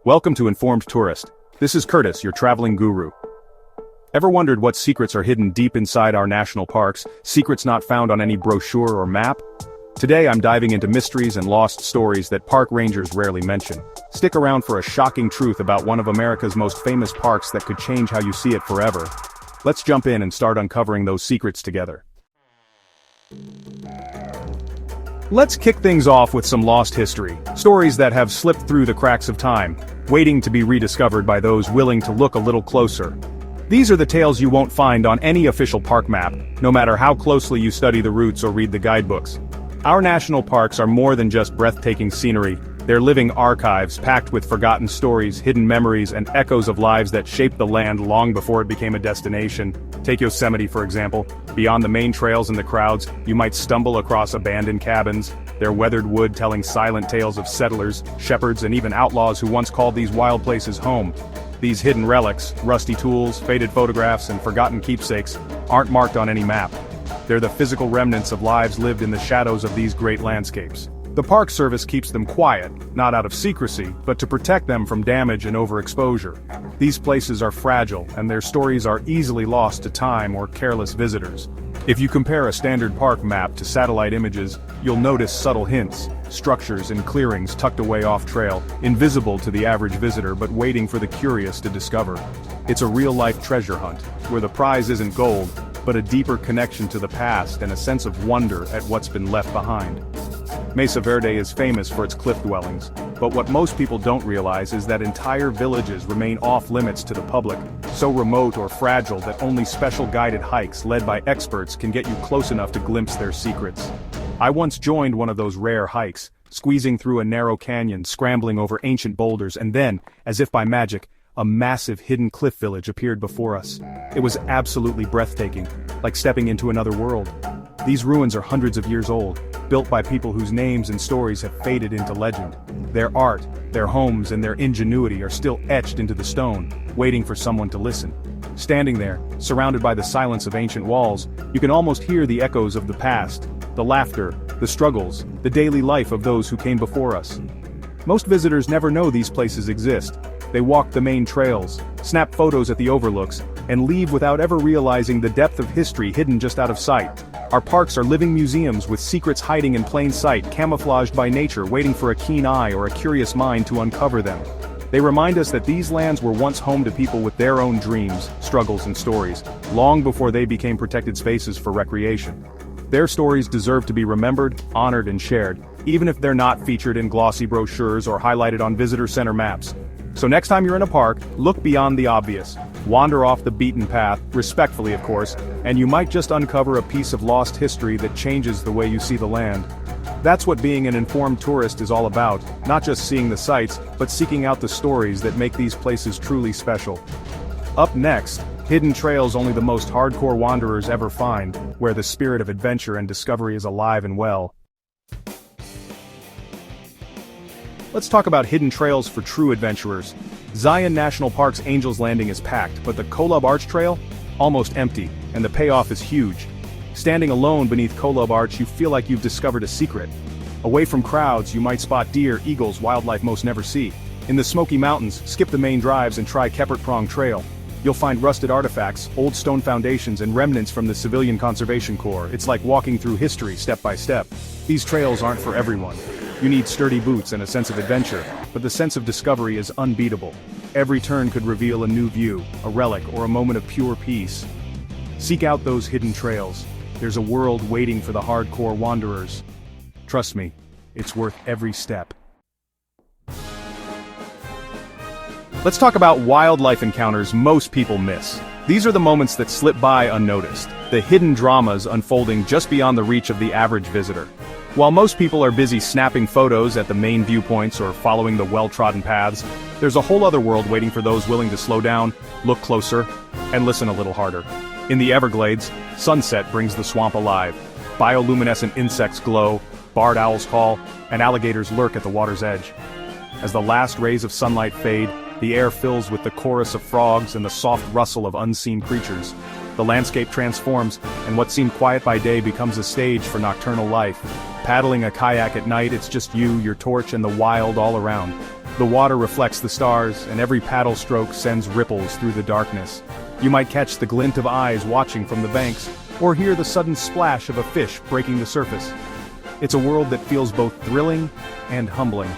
Welcome to Informed Tourist. This is Curtis, your traveling guru. Ever wondered what secrets are hidden deep inside our national parks, secrets not found on any brochure or map? Today I'm diving into mysteries and lost stories that park rangers rarely mention. Stick around for a shocking truth about one of America's most famous parks that could change how you see it forever. Let's jump in and start uncovering those secrets together. Let's kick things off with some lost history, stories that have slipped through the cracks of time, waiting to be rediscovered by those willing to look a little closer. These are the tales you won't find on any official park map, no matter how closely you study the routes or read the guidebooks. Our national parks are more than just breathtaking scenery, they're living archives packed with forgotten stories, hidden memories, and echoes of lives that shaped the land long before it became a destination. Take Yosemite for example. Beyond the main trails and the crowds, you might stumble across abandoned cabins, their weathered wood telling silent tales of settlers, shepherds, and even outlaws who once called these wild places home. These hidden relics, rusty tools, faded photographs, and forgotten keepsakes, aren't marked on any map. They're the physical remnants of lives lived in the shadows of these great landscapes. The Park Service keeps them quiet, not out of secrecy, but to protect them from damage and overexposure. These places are fragile, and their stories are easily lost to time or careless visitors. If you compare a standard park map to satellite images, you'll notice subtle hints, structures and clearings tucked away off-trail, invisible to the average visitor but waiting for the curious to discover. It's a real-life treasure hunt, where the prize isn't gold, but a deeper connection to the past and a sense of wonder at what's been left behind. Mesa Verde is famous for its cliff dwellings, but what most people don't realize is that entire villages remain off-limits to the public, so remote or fragile that only special guided hikes led by experts can get you close enough to glimpse their secrets. I once joined one of those rare hikes, squeezing through a narrow canyon, scrambling over ancient boulders, and then, as if by magic, a massive hidden cliff village appeared before us. It was absolutely breathtaking, like stepping into another world. These ruins are hundreds of years old, built by people whose names and stories have faded into legend. Their art, their homes, and their ingenuity are still etched into the stone, waiting for someone to listen. Standing there, surrounded by the silence of ancient walls, you can almost hear the echoes of the past, the laughter, the struggles, the daily life of those who came before us. Most visitors never know these places exist. They walk the main trails, snap photos at the overlooks, and leave without ever realizing the depth of history hidden just out of sight. Our parks are living museums with secrets hiding in plain sight, camouflaged by nature, waiting for a keen eye or a curious mind to uncover them. They remind us that these lands were once home to people with their own dreams, struggles, and stories, long before they became protected spaces for recreation. Their stories deserve to be remembered, honored, and shared, even if they're not featured in glossy brochures or highlighted on visitor center maps. So next time you're in a park, look beyond the obvious. Wander off the beaten path, respectfully of course, and you might just uncover a piece of lost history that changes the way you see the land. That's what being an informed tourist is all about, not just seeing the sights, but seeking out the stories that make these places truly special. Up next, hidden trails only the most hardcore wanderers ever find, where the spirit of adventure and discovery is alive and well. Let's talk about hidden trails for true adventurers. Zion National Park's Angel's Landing is packed, but the Kolob Arch Trail? Almost empty, and the payoff is huge. Standing alone beneath Kolob Arch, you feel like you've discovered a secret. Away from crowds, you might spot deer, eagles, wildlife most never see. In the Smoky Mountains, skip the main drives and try Keppert Prong Trail. You'll find rusted artifacts, old stone foundations, and remnants from the Civilian Conservation Corps. It's like walking through history step by step. These trails aren't for everyone. You need sturdy boots and a sense of adventure, but the sense of discovery is unbeatable. Every turn could reveal a new view, a relic, or a moment of pure peace. Seek out those hidden trails. There's a world waiting for the hardcore wanderers. Trust me, it's worth every step. Let's talk about wildlife encounters most people miss. These are the moments that slip by unnoticed, the hidden dramas unfolding just beyond the reach of the average visitor. While most people are busy snapping photos at the main viewpoints or following the well-trodden paths, there's a whole other world waiting for those willing to slow down, look closer, and listen a little harder. In the Everglades, sunset brings the swamp alive. Bioluminescent insects glow, barred owls call, and alligators lurk at the water's edge. As the last rays of sunlight fade, the air fills with the chorus of frogs and the soft rustle of unseen creatures. The landscape transforms, and what seemed quiet by day becomes a stage for nocturnal life. Paddling a kayak at night, it's just you, your torch, and the wild all around. The water reflects the stars, and every paddle stroke sends ripples through the darkness. You might catch the glint of eyes watching from the banks, or hear the sudden splash of a fish breaking the surface. It's a world that feels both thrilling and humbling.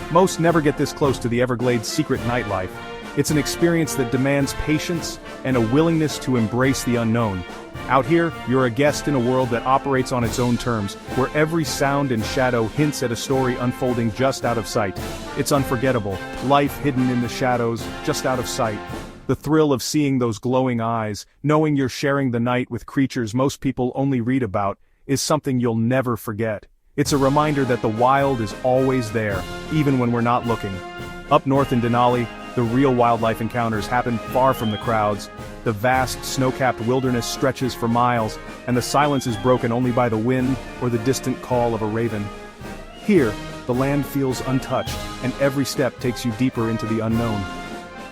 Most never get this close to the Everglades' secret nightlife. It's an experience that demands patience and a willingness to embrace the unknown. Out here, you're a guest in a world that operates on its own terms, where every sound and shadow hints at a story unfolding just out of sight. It's unforgettable, life hidden in the shadows, just out of sight. The thrill of seeing those glowing eyes, knowing you're sharing the night with creatures most people only read about, is something you'll never forget. It's a reminder that the wild is always there, even when we're not looking. Up north in Denali, the real wildlife encounters happen far from the crowds. The vast, snow-capped wilderness stretches for miles, and the silence is broken only by the wind or the distant call of a raven. Here, the land feels untouched, and every step takes you deeper into the unknown.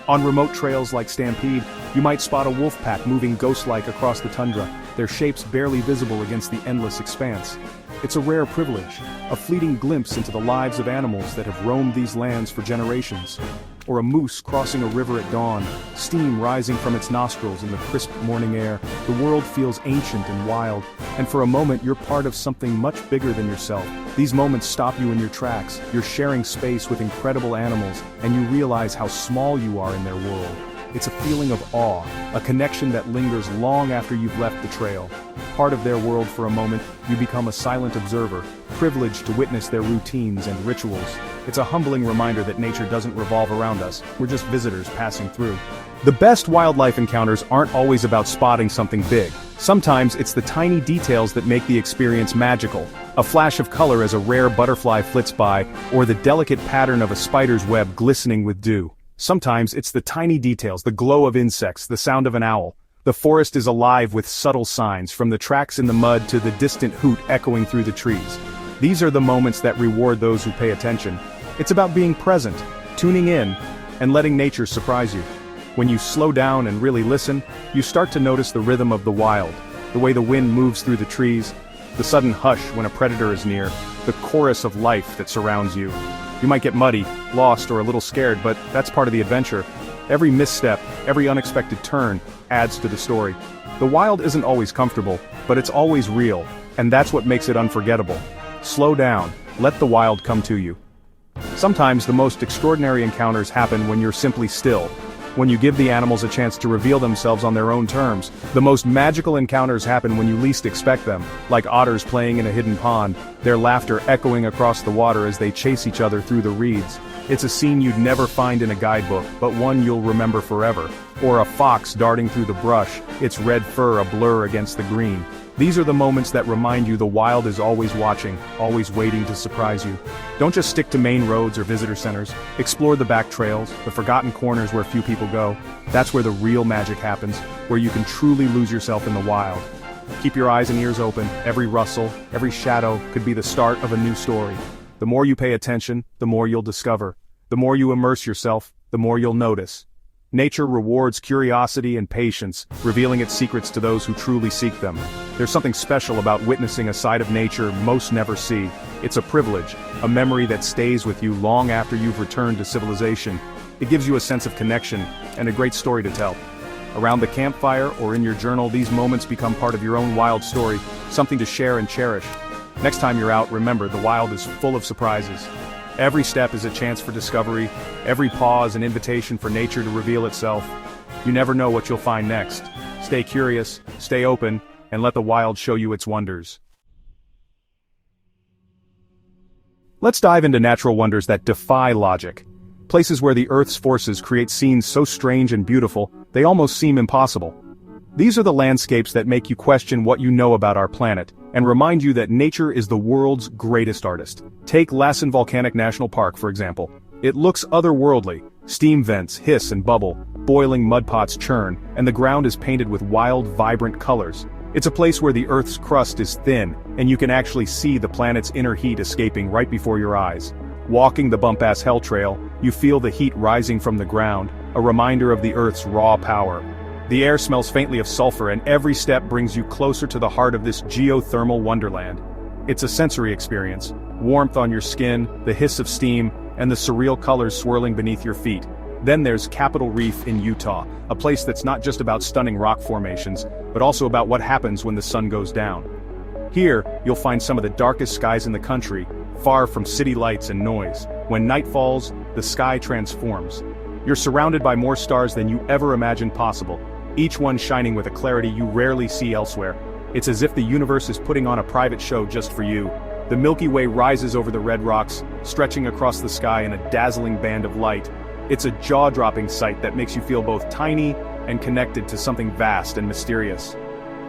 On remote trails like Stampede, you might spot a wolf pack moving ghost-like across the tundra, their shapes barely visible against the endless expanse. It's a rare privilege, a fleeting glimpse into the lives of animals that have roamed these lands for generations. Or a moose crossing a river at dawn, steam rising from its nostrils in the crisp morning air. The world feels ancient and wild, and for a moment you're part of something much bigger than yourself. These moments stop you in your tracks. You're sharing space with incredible animals, and you realize how small you are in their world. It's a feeling of awe, a connection that lingers long after you've left the trail. Part of their world for a moment, you become a silent observer, privileged to witness their routines and rituals. It's a humbling reminder that nature doesn't revolve around us, we're just visitors passing through. The best wildlife encounters aren't always about spotting something big. Sometimes it's the tiny details that make the experience magical. A flash of color as a rare butterfly flits by, or the delicate pattern of a spider's web glistening with dew. Sometimes it's the tiny details, the glow of insects, the sound of an owl. The forest is alive with subtle signs, from the tracks in the mud to the distant hoot echoing through the trees. These are the moments that reward those who pay attention. It's about being present, tuning in, and letting nature surprise you. When you slow down and really listen, you start to notice the rhythm of the wild, the way the wind moves through the trees, the sudden hush when a predator is near, the chorus of life that surrounds you. You might get muddy, lost, or a little scared, but that's part of the adventure. Every misstep, every unexpected turn, adds to the story. The wild isn't always comfortable, but it's always real, and that's what makes it unforgettable. Slow down, let the wild come to you. Sometimes the most extraordinary encounters happen when you're simply still. When you give the animals a chance to reveal themselves on their own terms. The most magical encounters happen when you least expect them, like otters playing in a hidden pond, their laughter echoing across the water as they chase each other through the reeds. It's a scene you'd never find in a guidebook, but one you'll remember forever. Or a fox darting through the brush, its red fur a blur against the green. These are the moments that remind you the wild is always watching, always waiting to surprise you. Don't just stick to main roads or visitor centers. Explore the back trails, the forgotten corners where few people go. That's where the real magic happens, where you can truly lose yourself in the wild. Keep your eyes and ears open. Every rustle, every shadow could be the start of a new story. The more you pay attention, the more you'll discover. The more you immerse yourself, the more you'll notice. Nature rewards curiosity and patience, revealing its secrets to those who truly seek them. There's something special about witnessing a side of nature most never see. It's a privilege, a memory that stays with you long after you've returned to civilization. It gives you a sense of connection, and a great story to tell. Around the campfire or in your journal, these moments become part of your own wild story, something to share and cherish. Next time you're out, remember, the wild is full of surprises. Every step is a chance for discovery, every pause an invitation for nature to reveal itself. You never know what you'll find next. Stay curious, stay open, and let the wild show you its wonders. Let's dive into natural wonders that defy logic. Places where the Earth's forces create scenes so strange and beautiful, they almost seem impossible. These are the landscapes that make you question what you know about our planet, and remind you that nature is the world's greatest artist. Take Lassen Volcanic National Park, for example. It looks otherworldly. Steam vents hiss and bubble, boiling mud pots churn, and the ground is painted with wild, vibrant colors. It's a place where the Earth's crust is thin, and you can actually see the planet's inner heat escaping right before your eyes. Walking the bump-ass hell trail, you feel the heat rising from the ground, a reminder of the Earth's raw power. The air smells faintly of sulfur, and every step brings you closer to the heart of this geothermal wonderland. It's a sensory experience. Warmth on your skin, the hiss of steam, and the surreal colors swirling beneath your feet. Then there's Capitol Reef in Utah, a place that's not just about stunning rock formations, but also about what happens when the sun goes down. Here, you'll find some of the darkest skies in the country, far from city lights and noise. When night falls, the sky transforms. You're surrounded by more stars than you ever imagined possible, each one shining with a clarity you rarely see elsewhere. It's as if the universe is putting on a private show just for you. The Milky Way rises over the red rocks, stretching across the sky in a dazzling band of light. It's a jaw-dropping sight that makes you feel both tiny and connected to something vast and mysterious.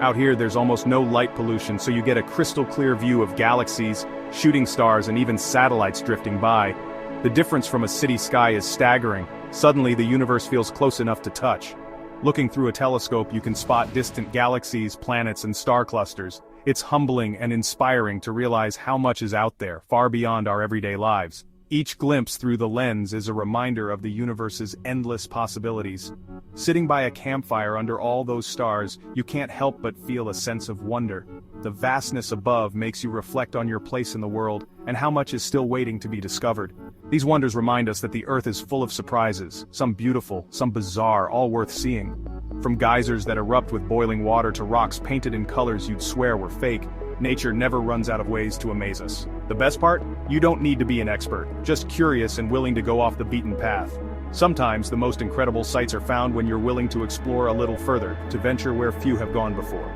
Out here there's almost no light pollution, so you get a crystal-clear view of galaxies, shooting stars, and even satellites drifting by. The difference from a city sky is staggering. Suddenly the universe feels close enough to touch. Looking through a telescope you can spot distant galaxies, planets, and star clusters. It's humbling and inspiring to realize how much is out there, far beyond our everyday lives. Each glimpse through the lens is a reminder of the universe's endless possibilities. Sitting by a campfire under all those stars, you can't help but feel a sense of wonder. The vastness above makes you reflect on your place in the world, and how much is still waiting to be discovered. These wonders remind us that the Earth is full of surprises, some beautiful, some bizarre, all worth seeing. From geysers that erupt with boiling water to rocks painted in colors you'd swear were fake, nature never runs out of ways to amaze us. The best part? You don't need to be an expert, just curious and willing to go off the beaten path. Sometimes the most incredible sights are found when you're willing to explore a little further, to venture where few have gone before.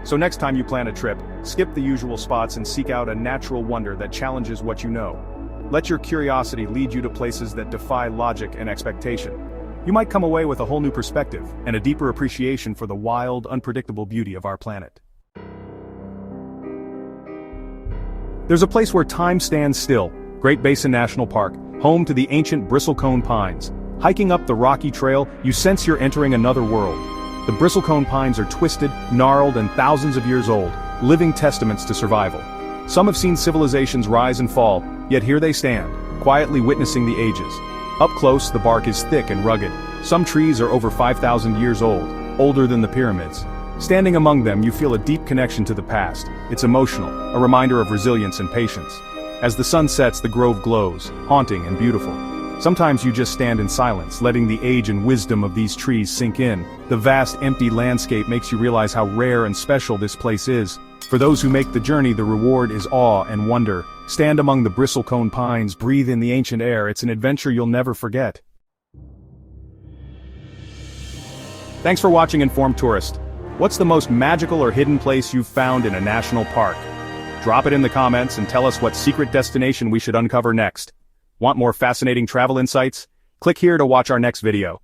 So next time you plan a trip, skip the usual spots and seek out a natural wonder that challenges what you know. Let your curiosity lead you to places that defy logic and expectation. You might come away with a whole new perspective, and a deeper appreciation for the wild, unpredictable beauty of our planet. There's a place where time stands still, Great Basin National Park, home to the ancient Bristlecone Pines. Hiking up the rocky trail, you sense you're entering another world. The Bristlecone Pines are twisted, gnarled, and thousands of years old, living testaments to survival. Some have seen civilizations rise and fall, yet here they stand, quietly witnessing the ages. Up close, the bark is thick and rugged. Some trees are over 5,000 years old, older than the pyramids. Standing among them, you feel a deep connection to the past. It's emotional, a reminder of resilience and patience. As the sun sets, the grove glows, haunting and beautiful. Sometimes you just stand in silence, letting the age and wisdom of these trees sink in. The vast, empty landscape makes you realize how rare and special this place is. For those who make the journey, the reward is awe and wonder. Stand among the Bristlecone Pines, breathe in the ancient air. It's an adventure you'll never forget. Thanks for watching Informed Tourist. What's the most magical or hidden place you've found in a national park? Drop it in the comments and tell us what secret destination we should uncover next. Want more fascinating travel insights? Click here to watch our next video.